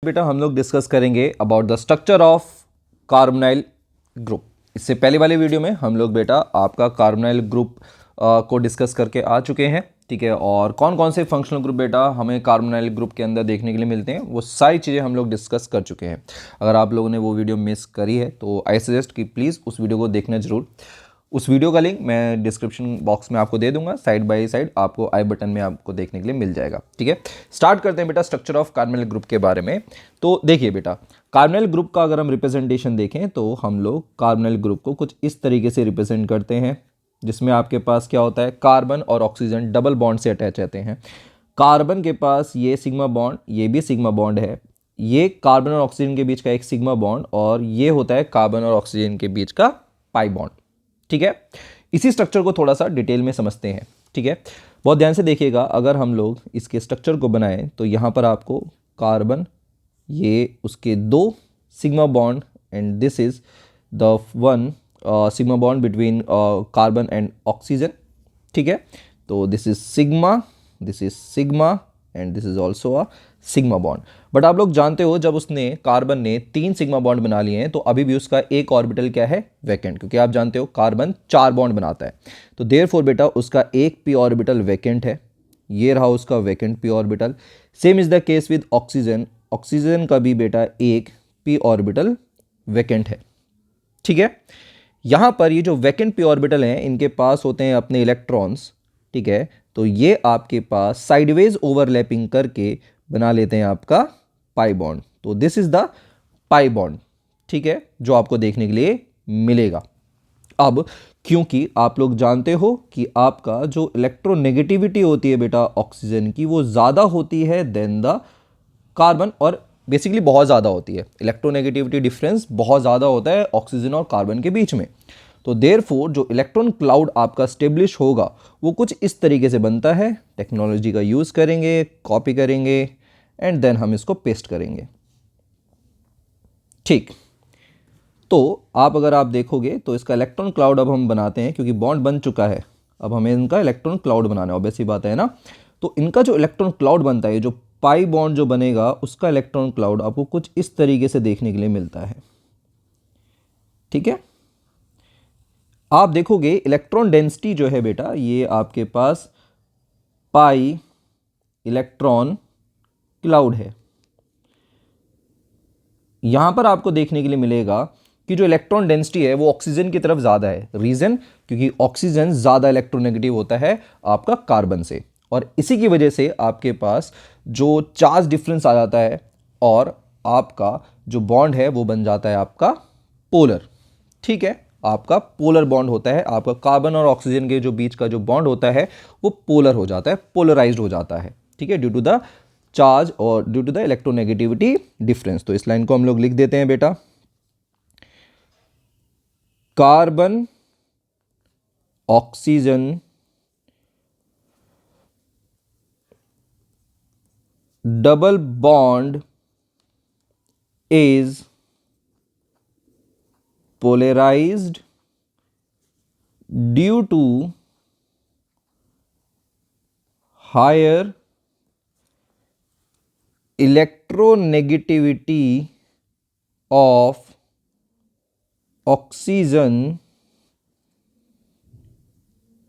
बेटा हम लोग डिस्कस करेंगे about the structure of carbonyl group. इससे पहले वाले वीडियो में हम लोग बेटा आपका कार्बोनाइल ग्रुप को डिस्कस करके आ चुके हैं, ठीक है। और कौन कौन से फंक्शनल ग्रुप बेटा हमें कार्बोनाइल ग्रुप के अंदर देखने के लिए मिलते हैं वो सारी चीज़ें हम लोग डिस्कस कर चुके हैं। अगर आप लोगों ने वो वीडियो मिस करी है तो आई सजेस्ट कि प्लीज़ उस वीडियो को देखना जरूर। उस वीडियो का लिंक मैं डिस्क्रिप्शन बॉक्स में आपको दे दूंगा, साइड बाय साइड आपको आई बटन में आपको देखने के लिए मिल जाएगा, ठीक है। स्टार्ट करते हैं बेटा स्ट्रक्चर ऑफ कार्बोनाइल ग्रुप के बारे में। तो देखिए बेटा कार्बोनाइल ग्रुप का अगर हम रिप्रेजेंटेशन देखें तो हम लोग कार्बोनाइल ग्रुप को कुछ इस तरीके से रिप्रेजेंट करते हैं, जिसमें आपके पास क्या होता है, कार्बन और ऑक्सीजन डबल बॉन्ड से अटैच रहते हैं। कार्बन के पास ये सिग्मा बॉन्ड, ये भी सिग्मा बॉन्ड है, ये कार्बन और ऑक्सीजन के बीच का एक सिग्मा बॉन्ड, और ये होता है कार्बन और ऑक्सीजन के बीच का पाई बॉन्ड, ठीक है। इसी स्ट्रक्चर को थोड़ा सा डिटेल में समझते हैं, ठीक है। बहुत ध्यान से देखिएगा, अगर हम लोग इसके स्ट्रक्चर को बनाएं तो यहाँ पर आपको कार्बन, ये उसके दो sigma bond, and this is the one sigma bond between carbon and oxygen, ठीक है। तो this is sigma and this is also a sigma bond. But आप लोग जानते हो जब उसने कार्बन ने 3 सिग्मा बॉन्ड बना लिए हैं तो अभी भी उसका एक ऑर्बिटल क्या है, वैकेंट, क्योंकि आप जानते हो कार्बन 4 बॉन्ड बनाता है। तो देयरफॉर बेटा उसका एक पी ऑर्बिटल वैकेंट है, ये रहा उसका vacant P orbital. Same is the case with oxygen, oxygen का भी बेटा एक पी ऑर्बिटल वैकेंट है, ठीक है। यहां पर ये जो वैकेंट पी ऑर्बिटल हैं इनके पास होते हैं अपने इलेक्ट्रॉन्स, ठीक है। तो ये आपके पास साइडवेज ओवरलैपिंग करके बना लेते हैं आपका पाई बॉन्ड। तो this is the pi bond, ठीक है, जो आपको देखने के लिए मिलेगा। अब क्योंकि आप लोग जानते हो कि आपका जो इलेक्ट्रोनेगेटिविटी होती है बेटा ऑक्सीजन की वो ज़्यादा होती है देन द कार्बन, और बेसिकली बहुत ज़्यादा होती है, इलेक्ट्रोनेगेटिविटी डिफरेंस बहुत ज़्यादा होता है ऑक्सीजन और कार्बन के बीच में। तो देयरफॉर जो इलेक्ट्रॉन क्लाउड आपका स्टेब्लिश होगा वो कुछ इस तरीके से बनता है। टेक्नोलॉजी का यूज़ करेंगे, कॉपी करेंगे एंड देन हम इसको पेस्ट करेंगे, ठीक। तो अगर आप देखोगे तो इसका इलेक्ट्रॉन क्लाउड अब हम बनाते हैं, क्योंकि बॉन्ड बन चुका है, अब हमें इनका इलेक्ट्रॉन क्लाउड बनाना है, ऑब्वियस सी बात है ना। तो इनका जो इलेक्ट्रॉन क्लाउड बनता है, जो पाई बॉन्ड जो बनेगा उसका इलेक्ट्रॉन क्लाउड आपको कुछ इस तरीके से देखने के लिए मिलता है, ठीक है। आप देखोगे इलेक्ट्रॉन डेंसिटी जो है बेटा ये आपके पास पाई इलेक्ट्रॉन क्लाउड है। यहां पर आपको देखने के लिए मिलेगा कि जो इलेक्ट्रॉन डेंसिटी है वो ऑक्सीजन की तरफ ज़्यादा है। रीज़न, क्योंकि ऑक्सीजन ज़्यादा इलेक्ट्रोनेगेटिव होता है आपका कार्बन से, और इसी की वजह से आपके पास जो चार्ज डिफरेंस आ जाता है और आपका जो बॉन्ड है वो बन जाता है आपका पोलर, ठीक है। आपका पोलर बॉन्ड होता है, आपका कार्बन और ऑक्सीजन के जो बीच का जो बॉन्ड होता है वो पोलर हो जाता है, पोलराइज्ड हो जाता है, ठीक है, ड्यू टू द चार्ज और due to the electronegativity difference. तो इस लाइन को हम लोग लिख देते हैं बेटा, carbon oxygen double bond is polarized due to higher electronegativity of oxygen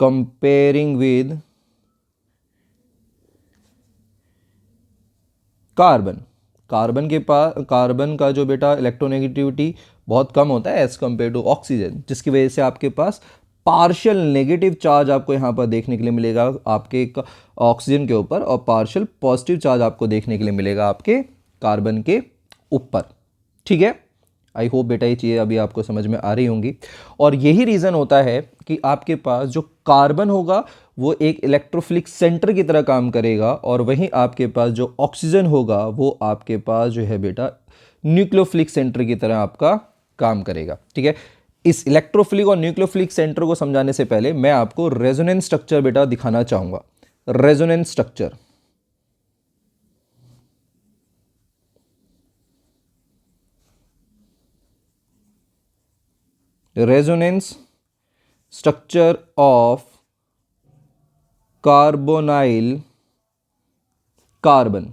comparing with carbon. Carbon का जो बेटा इलेक्ट्रोनेगेटिविटी बहुत कम होता है एज कंपेयर टू ऑक्सीजन, जिसकी वजह से आपके पास पार्शियल नेगेटिव चार्ज आपको यहाँ पर देखने के लिए मिलेगा आपके ऑक्सीजन के ऊपर, और पार्शियल पॉजिटिव चार्ज आपको देखने के लिए मिलेगा आपके कार्बन के ऊपर, ठीक है। आई होप बेटा ये चीज़ें अभी आपको समझ में आ रही होंगी। और यही रीज़न होता है कि आपके पास जो कार्बन होगा वो एक इलेक्ट्रोफिलिक सेंटर की तरह काम करेगा, और वहीं आपके पास जो ऑक्सीजन होगा वो आपके पास जो है बेटा न्यूक्लियोफिलिक सेंटर की तरह आपका काम करेगा, ठीक है। इस इलेक्ट्रोफिलिक और न्यूक्लियोफिलिक सेंटर को समझाने से पहले मैं आपको रेजोनेंस स्ट्रक्चर बेटा दिखाना चाहूंगा। Resonance structure, resonance structure of carbonyl carbon।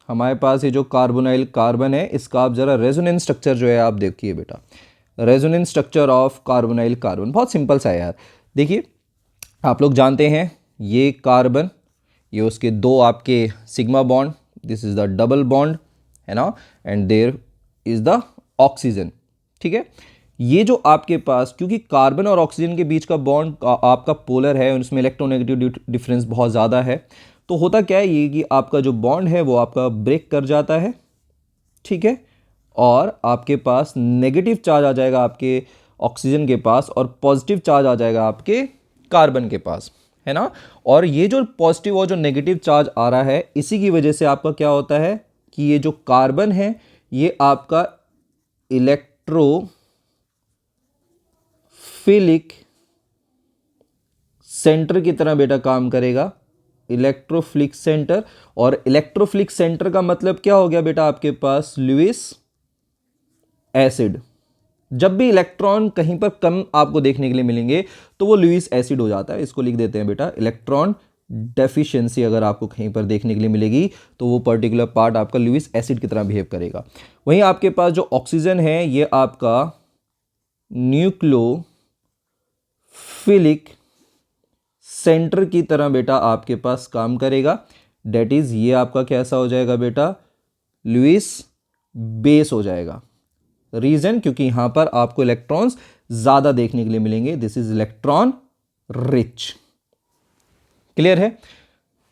हमारे पास ये जो कार्बोनाइल कार्बन है, इसका आप ज़रा रेजोनेंस स्ट्रक्चर जो है आप देखिए बेटा, resonance structure of carbonyl carbon बहुत सिंपल सा है यार। देखिए आप लोग जानते हैं ये कार्बन, ये उसके दो आपके sigma bond, this is the double bond है ना, and there is the oxygen. ठीक है, ये जो आपके पास, क्योंकि कार्बन और ऑक्सीजन के बीच का बॉन्ड आपका पोलर है और उसमें इलेक्ट्रोनेगेटिव डिफरेंस बहुत ज़्यादा है, तो होता क्या है ये कि आपका जो बॉन्ड है वो आपका ब्रेक कर जाता है। ठीक है, और आपके पास नेगेटिव चार्ज आ जाएगा आपके ऑक्सीजन के पास और पॉजिटिव चार्ज आ जाएगा आपके कार्बन के पास, है ना। और ये जो पॉजिटिव और जो नेगेटिव चार्ज आ रहा है, इसी की वजह से आपका क्या होता है कि ये जो कार्बन है ये आपका इलेक्ट्रोफिलिक सेंटर की तरह बेटा काम करेगा, इलेक्ट्रोफिलिक सेंटर। और इलेक्ट्रोफिलिक सेंटर का मतलब क्या हो गया बेटा, आपके पास लुईस एसिड। जब भी इलेक्ट्रॉन कहीं पर कम आपको देखने के लिए मिलेंगे तो वो लुईस एसिड हो जाता है। इसको लिख देते हैं बेटा, इलेक्ट्रॉन डेफिशिएंसी अगर आपको कहीं पर देखने के लिए मिलेगी तो वो पर्टिकुलर पार्ट आपका लुईस एसिड की तरह बिहेव करेगा। वहीं आपके पास जो ऑक्सीजन है ये आपका न्यूक्लियोफिलिक सेंटर की तरह बेटा आपके पास काम करेगा। डेट इज ये आपका कैसा हो जाएगा बेटा, लुईस बेस हो जाएगा। रीजन, क्योंकि यहां पर आपको इलेक्ट्रॉन्स ज्यादा देखने के लिए मिलेंगे, this is electron rich. Clear है,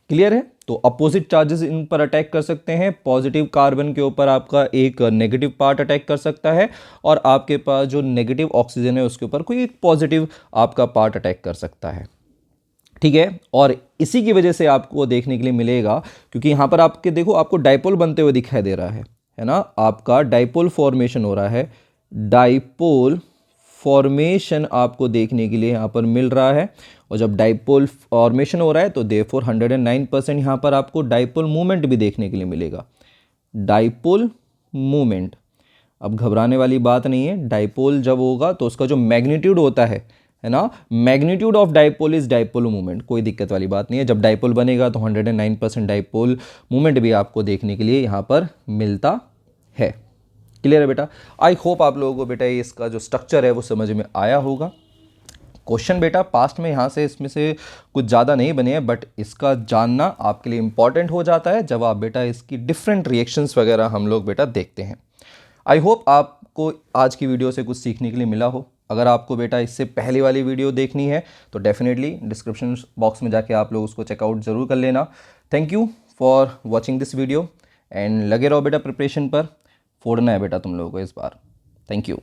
क्लियर है। तो अपोजिट चार्जेस इन पर अटैक कर सकते हैं, पॉजिटिव कार्बन के ऊपर आपका एक नेगेटिव पार्ट अटैक कर सकता है और आपके पास जो नेगेटिव ऑक्सीजन है उसके ऊपर कोई एक पॉजिटिव आपका पार्ट अटैक कर सकता है। ठीक है, और इसी की वजह से आपको देखने के लिए मिलेगा, क्योंकि यहां पर आपके देखो आपको डाइपोल बनते हुए दिखाई दे रहा है ना, आपका डाइपोल फॉर्मेशन हो रहा है, डाइपोल फॉर्मेशन आपको देखने के लिए यहां पर मिल रहा है। और जब डाइपोल फॉर्मेशन हो रहा है तो देयरफॉर 109% यहां पर आपको डाइपोल मूवमेंट भी देखने के लिए मिलेगा, डाइपोल मूवमेंट। अब घबराने वाली बात नहीं है, डाइपोल जब होगा तो उसका जो मैग्नीट्यूड होता है ना, magnitude of dipole is dipole movement, कोई दिक्कत वाली बात नहीं है। जब डाइपोल बनेगा तो 109% डाइपोल मूवमेंट भी आपको देखने के लिए यहाँ पर मिलता है। क्लियर है बेटा। आई होप आप लोगों को बेटा इसका जो स्ट्रक्चर है वो समझ में आया होगा। क्वेश्चन बेटा पास्ट में यहाँ से इसमें से कुछ ज़्यादा नहीं बने हैं, बट इसका जानना आपके लिए इंपॉर्टेंट हो जाता है जब आप बेटा इसकी डिफरेंट रिएक्शंस वगैरह हम लोग बेटा देखते हैं। आई होप आपको आज की वीडियो से कुछ सीखने के लिए मिला हो। अगर आपको बेटा इससे पहले वाली वीडियो देखनी है तो डेफिनेटली डिस्क्रिप्शन बॉक्स में जाके आप लोग उसको चेकआउट ज़रूर कर लेना। Thank you for watching this video and लगे रहो बेटा प्रिपरेशन पर, फोड़ना है बेटा तुम लोगों को इस बार। Thank you.